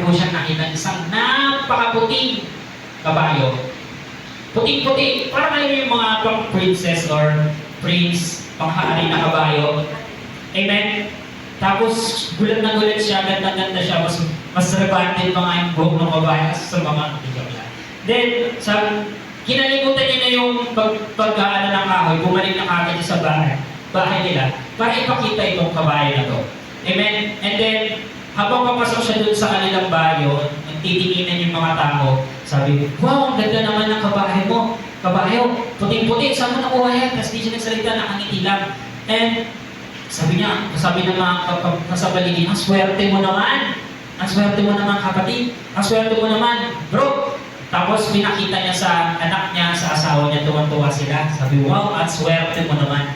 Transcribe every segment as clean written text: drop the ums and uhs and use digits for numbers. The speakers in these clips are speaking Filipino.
po siya nakita isang napakaputing kabayo. Puting-puti. Parang alam yung mga princess or prince, panghari na kabayo. Amen? Tapos, gulat na gulat siya, ganda-ganda siya, mas rebante pa nga yung buhok ng babae sa mga tigabla. Then, kinalimutan niya na yung pag-aano ng kahoy, bumalik na kagad sa bahay nila, para ipakita itong kabayo na to. Amen? And then, habang papasok siya dun sa kanilang bayo, nagtitinginan yung mga tao, sabi, wow, ang ganda naman ng kabayo mo. Kabayo, puting-puti, saan mo nakuha yan? Tapos di siya nagsalita, nakangiti lang. And, sabi ng mga kasabaligid, ang swerte mo naman. Ang swerte mo naman, kapatid. Ang swerte mo naman, bro. Tapos pinakita niya sa anak niya, sa asawa niya, tuwan-tuwa sila. Sabi, wow, ang swerte mo naman.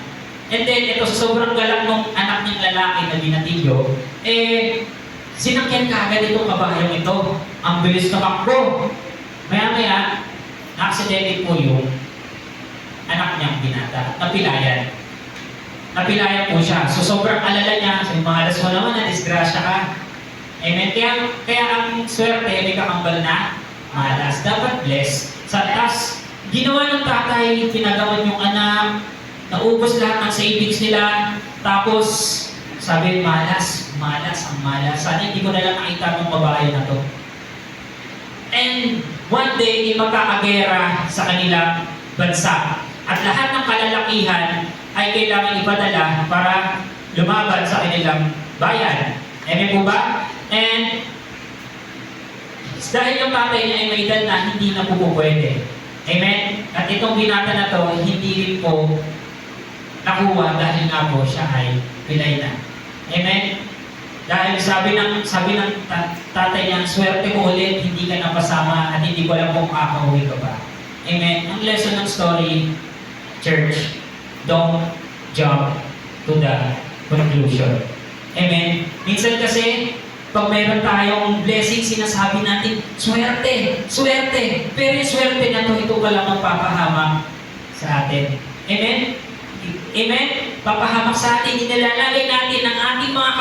And then, ito sa sobrang galang ng anak niyang lalaki na binatilyo, sinakyan kaagad itong kabayong ito. Ang bilis na takbo. Maya-maya, na-accidente po yung anak niyang binata. Napilayan po siya. So sobrang alala niya. So mahalas mo naman na disgrasya ka. Amen. Kaya ang swerte, may kakambal na mahalas. Dapat bless. Sa taas, ginawa ng tatay, pinagamot yung anak, naubos lahat ng savings nila, tapos sabi, malas. Sana hindi ko na lang nakita ng babae na to. And one day, magkakagera sa kanilang bansa. At lahat ng kalalakihan ay kailangan ipadala para lumaban sa kanilang bayan. Amen po ba? And dahil yung tatay niya ay may edad na hindi na po pwede. Amen? At itong binata na to, hindi rin po nakuha dahil nga po siya ay pilay na. Amen? Dahil sabi ng tatay niya, swerte mo ulit, hindi ka napasama at hindi ko alam kung makakauwi ka ba. Amen? Ang lesson ng story, church, don't jump to the conclusion. Amen? Minsan kasi, pag mayroon tayong blessing, sinasabi natin, swerte. Pero yung swerte na ito pa lang magpapahamak sa atin. Amen? Amen? Papahamak sa atin, inilalagay natin ang ating mga